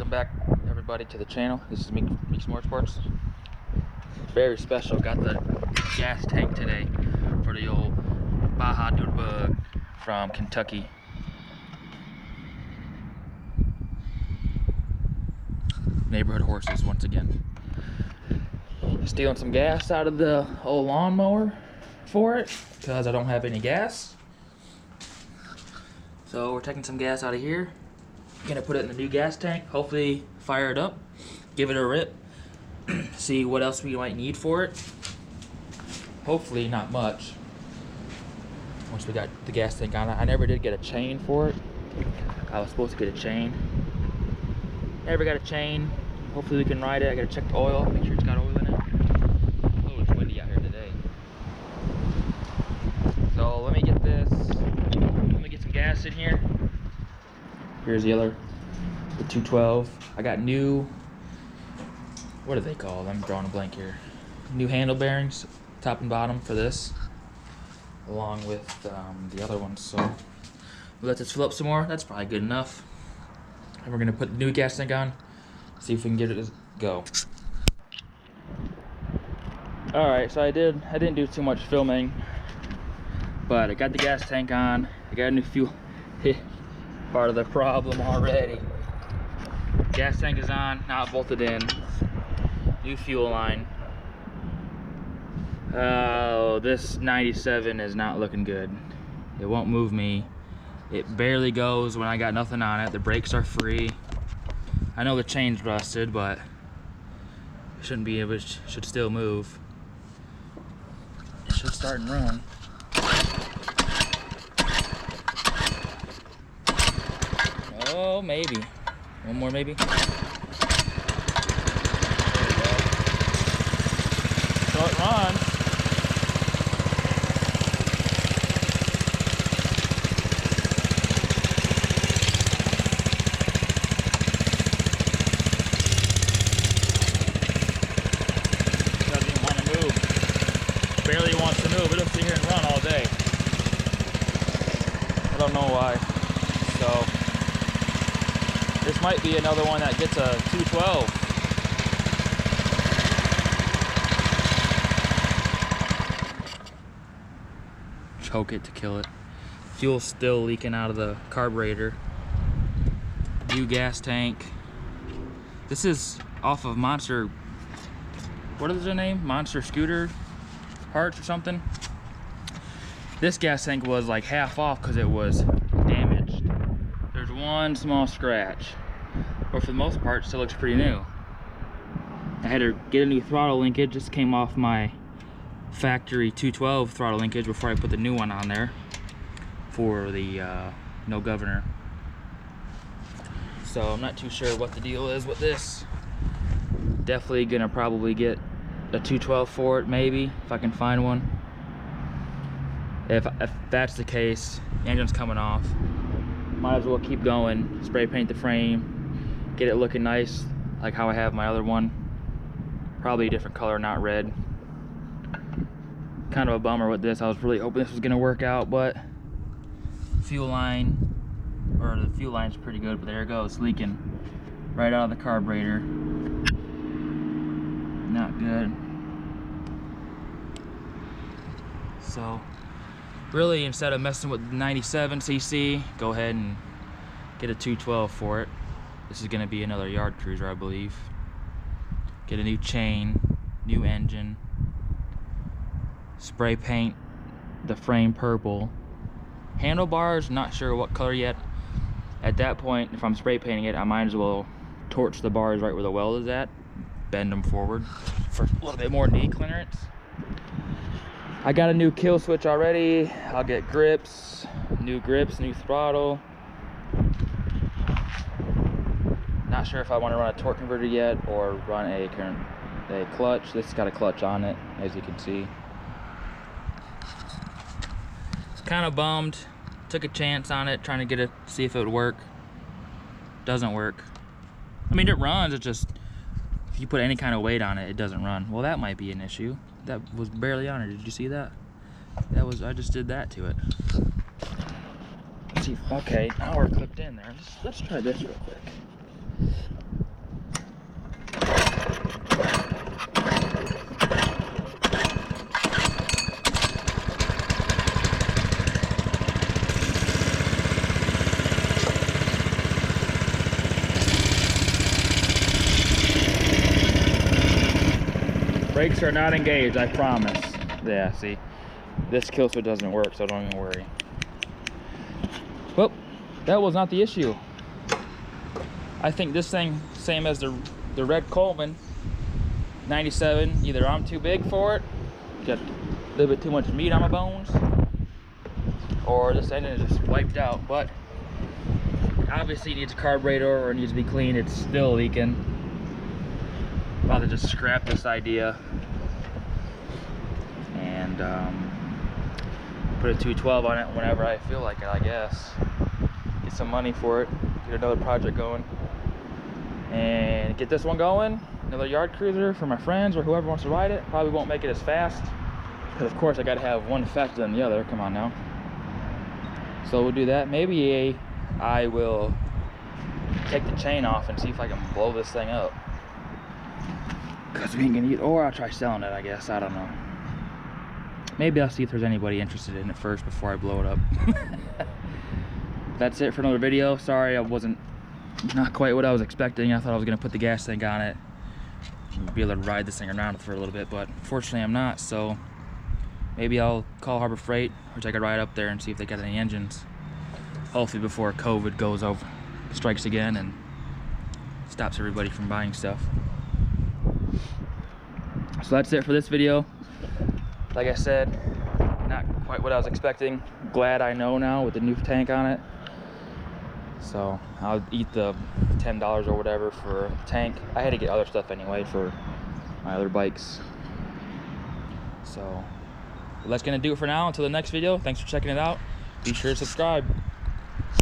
Welcome back, everybody, to the channel. This is Meeks Motorsports. Very special. Got the gas tank today for the old Baja Doodlebug from Kentucky. Neighborhood horses once again. Stealing some gas out of the old lawnmower for it because I don't have any gas. So we're taking some gas out of here. Gonna put it in the new gas tank, hopefully fire it up, give it a rip, see what else we might need for it. Hopefully not much once we got the gas tank on it. I never did get a chain for it. I was supposed to get a chain. Never got a chain. Hopefully we can ride it. I gotta check the oil, make sure it's got oil in it. Oh, it's windy out here today. So let me get this, let me get some gas in here. Here's the 212. I got new, what are they called? I'm drawing a blank here. New handle bearings, top and bottom for this, along with the other ones. So we'll let this fill up some more. That's probably good enough. And we're gonna put the new gas tank on, see if we can get it to go. All right, so I didn't do too much filming, but I got the gas tank on. I got a new fuel. Part of the problem already. Gas tank is on, not bolted in. New fuel line. Oh, this 97 is not looking good. It won't move me. It barely goes when I got nothing on it. The brakes are free. I know the chain's rusted, but it shouldn't be able to, should still move. It should start and run. Oh, maybe. One more, maybe. There we go. So it runs. Doesn't even want to move. Barely wants to move. It'll sit here and run all day. I don't know why. So this might be another one that gets a 212. Choke it to kill it. Fuel's still leaking out of the carburetor. New gas tank. This is off of Monster, what is their name? Monster Scooter parts or something. This gas tank was like half off because it was damaged. There's one small scratch, but for the most part, it still looks pretty new. I had to get a new throttle linkage. Just came off my factory 212 throttle linkage before I put the new one on there for the no governor. So I'm not too sure what the deal is with this. Definitely gonna probably get a 212 for it, maybe if I can find one. If that's the case, the engine's coming off. Might as well keep going, spray paint the frame, get it looking nice like how I have my other one. Probably a different color, not red. Kind of a bummer with this. I was really hoping this was gonna work out, but fuel line, or the fuel line's pretty good, but there it goes, leaking right out of the carburetor. Not good. So really, instead of messing with 97cc, go ahead and get a 212 for it. This is gonna be another yard cruiser, I believe. Get a new chain, new engine, spray paint the frame purple. Handlebars, not sure what color yet. At that point, if I'm spray painting it, I might as well torch the bars right where the weld is at, bend them forward for a little bit more knee clearance. I got a new kill switch already. I'll get grips, new throttle. Not sure if I want to run a torque converter yet or run a clutch. This has got a clutch on it, as you can see. Kind of bummed. Took a chance on it, trying to get it, see if it would work. Doesn't work. I mean, it runs. It just, if you put any kind of weight on it, it doesn't run. Well, that might be an issue. That was barely on it. Did you see that? I just did that to it. Let's see. Okay, now we're clipped in there. Let's try this real quick. Brakes are not engaged, I promise. Yeah, see, this kill switch doesn't work, so don't even worry. Well, that was not the issue. I think this thing, same as the red Coleman 97, either I'm too big for it, got a little bit too much meat on my bones, or this engine is just wiped out. But obviously it needs a carburetor or it needs to be cleaned. It's still leaking. About to just scrap this idea and put a 212 on it whenever I feel like it, I guess. Get some money for it, get another project going, and get this one going. Another yard cruiser for my friends or whoever wants to ride it. Probably won't make it as fast because of course I gotta have one faster than the other. Come on now. So we'll do that. Maybe I will take the chain off and see if I can blow this thing up, because we ain't gonna use, or I'll try selling it, I guess. I don't know. Maybe I'll see if there's anybody interested in it first before I blow it up. That's it for another video. Sorry, I wasn't not quite what I was expecting. I thought I was gonna put the gas tank on it and be able to ride this thing around for a little bit, but fortunately I'm not. So maybe I'll call Harbor Freight or take a ride up there and see if they got any engines. Hopefully before COVID goes over, strikes again and stops everybody from buying stuff. So that's it for this video. Like I said, not quite what I was expecting. Glad I know now with the new tank on it. So I'll eat the $10 or whatever for a tank. I had to get other stuff anyway for my other bikes. So that's gonna do it for now. Until the next video, thanks for checking it out. Be sure to subscribe.